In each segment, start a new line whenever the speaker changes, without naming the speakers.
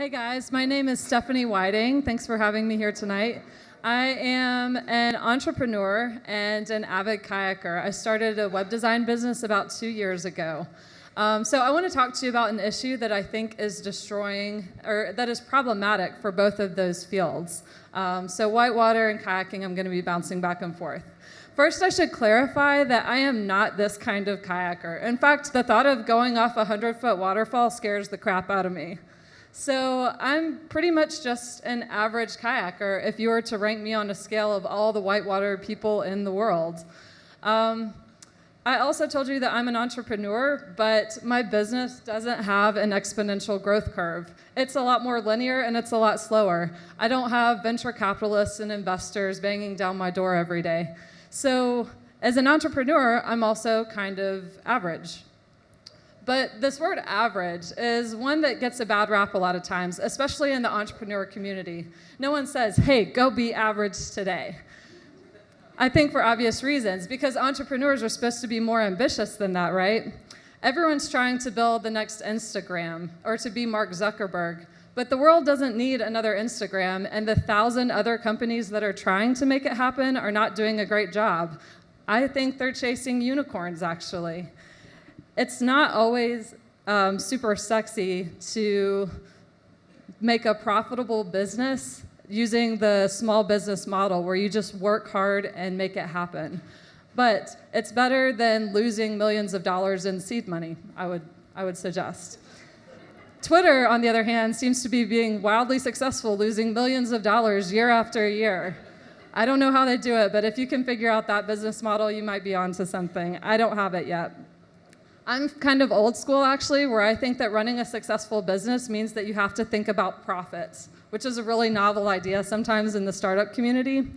Hey guys, my name is Stephanie Whiting. Thanks for having me here tonight. I am an entrepreneur and an avid kayaker. I started a web design business about 2 years ago. So I want to talk to you about an issue that I think is destroying, or that is problematic for both of those fields. So whitewater and kayaking, I'm going to be bouncing back and forth. First, I should clarify that I am not this kind of kayaker. In fact, the thought of going off a 100-foot waterfall scares the crap out of me. So I'm pretty much just an average kayaker if you were to rank me on a scale of all the whitewater people in the world. I also told you that I'm an entrepreneur, but my business doesn't have an exponential growth curve. It's a lot more linear and it's a lot slower. I don't have venture capitalists and investors banging down my door every day. So as an entrepreneur, I'm also kind of average. But this word average is one that gets a bad rap a lot of times, especially in the entrepreneur community. No one says, hey, go be average today. I think for obvious reasons, because entrepreneurs are supposed to be more ambitious than that, right? Everyone's trying to build the next Instagram or to be Mark Zuckerberg, but the world doesn't need another Instagram, and the 1,000 other companies that are trying to make it happen are not doing a great job. I think they're chasing unicorns, actually. It's not always super sexy to make a profitable business using the small business model where you just work hard and make it happen. But it's better than losing millions of dollars in seed money, I would suggest. Twitter, on the other hand, seems to be being wildly successful, losing millions of dollars year after year. I don't know how they do it, but if you can figure out that business model, you might be onto something. I don't have it yet. I'm kind of old school, actually, where I think that running a successful business means that you have to think about profits, which is a really novel idea sometimes in the startup community.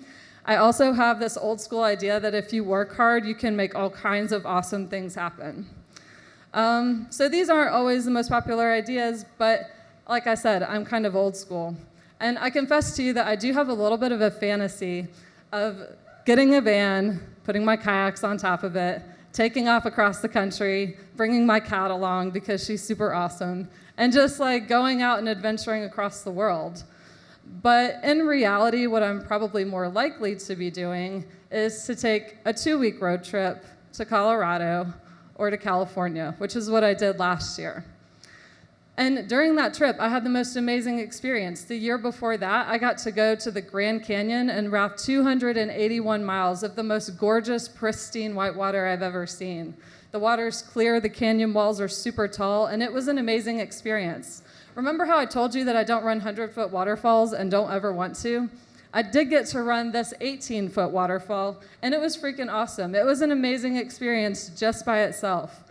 I also have this old school idea that if you work hard, you can make all kinds of awesome things happen. So these aren't always the most popular ideas, but like I said, I'm kind of old school. And I confess to you that I do have a little bit of a fantasy of getting a van, putting my kayaks on top of it, taking off across the country, bringing my cat along because she's super awesome, and just like going out and adventuring across the world. But in reality, what I'm probably more likely to be doing is to take a 2-week road trip to Colorado or to California, which is what I did last year. And during that trip, I had the most amazing experience. The year before that, I got to go to the Grand Canyon and raft 281 miles of the most gorgeous, pristine whitewater I've ever seen. The water's clear, the canyon walls are super tall, and it was an amazing experience. Remember how I told you that I don't run 100-foot waterfalls and don't ever want to? I did get to run this 18-foot waterfall, and it was freaking awesome. It was an amazing experience just by itself.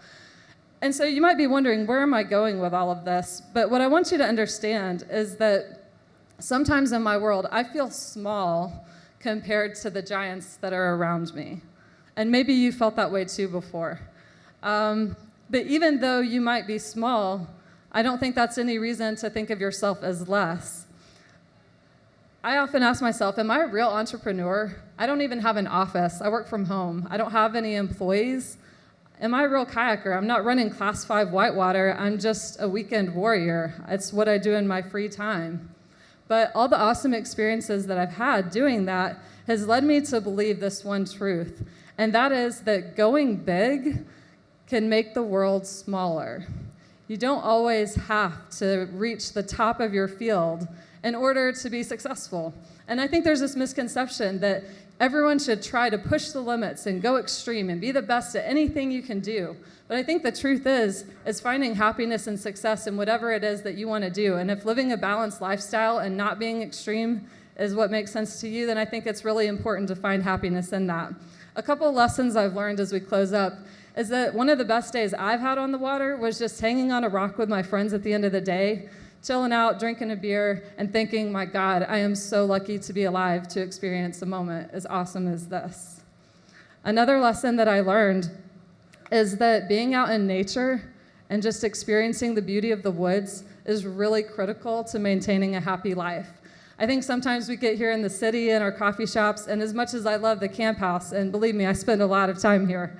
And so you might be wondering, where am I going with all of this? But what I want you to understand is that sometimes in my world, I feel small compared to the giants that are around me. And maybe you felt that way too before. But even though you might be small, I don't think that's any reason to think of yourself as less. I often ask myself, am I a real entrepreneur? I don't even have an office. I work from home. I don't have any employees. Am I a real kayaker? I'm not running Class 5 whitewater. I'm just a weekend warrior. It's what I do in my free time. But all the awesome experiences that I've had doing that has led me to believe this one truth, and that is that going big can make the world smaller. You don't always have to reach the top of your field in order to be successful. And I think there's this misconception that everyone should try to push the limits and go extreme and be the best at anything you can do. But I think the truth is finding happiness and success in whatever it is that you want to do. And if living a balanced lifestyle and not being extreme is what makes sense to you, then I think it's really important to find happiness in that. A couple lessons I've learned as we close up is that one of the best days I've had on the water was just hanging on a rock with my friends at the end of the day, chilling out, drinking a beer, and thinking, my God, I am so lucky to be alive to experience a moment as awesome as this. Another lesson that I learned is that being out in nature and just experiencing the beauty of the woods is really critical to maintaining a happy life. I think sometimes we get here in the city in our coffee shops, and as much as I love the camp house, and believe me, I spend a lot of time here,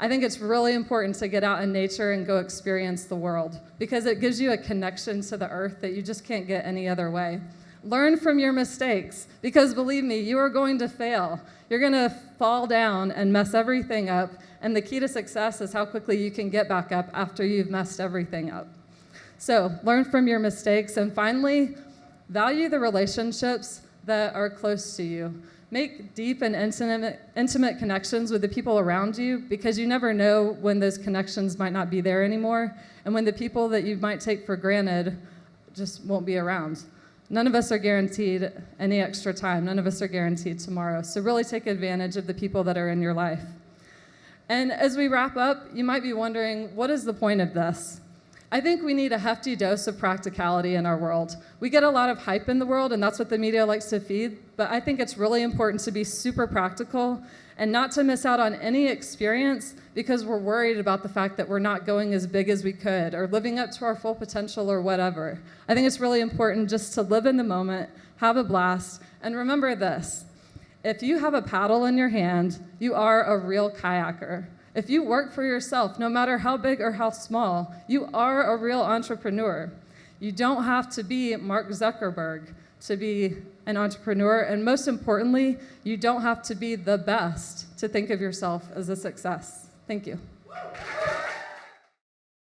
I think it's really important to get out in nature and go experience the world because it gives you a connection to the earth that you just can't get any other way. Learn from your mistakes because believe me, you are going to fail. You're going to fall down and mess everything up, and the key to success is how quickly you can get back up after you've messed everything up. So learn from your mistakes, and finally, value the relationships that are close to you. Make deep and intimate connections with the people around you because you never know when those connections might not be there anymore and when the people that you might take for granted just won't be around. None of us are guaranteed any extra time. None of us are guaranteed tomorrow. So really take advantage of the people that are in your life. And as we wrap up, you might be wondering, what is the point of this? I think we need a hefty dose of practicality in our world. We get a lot of hype in the world, and that's what the media likes to feed, but I think it's really important to be super practical and not to miss out on any experience because we're worried about the fact that we're not going as big as we could or living up to our full potential or whatever. I think it's really important just to live in the moment, have a blast, and remember this. If you have a paddle in your hand, you are a real kayaker. If you work for yourself, no matter how big or how small, you are a real entrepreneur. You don't have to be Mark Zuckerberg to be an entrepreneur, and most importantly, you don't have to be the best to think of yourself as a success. Thank you.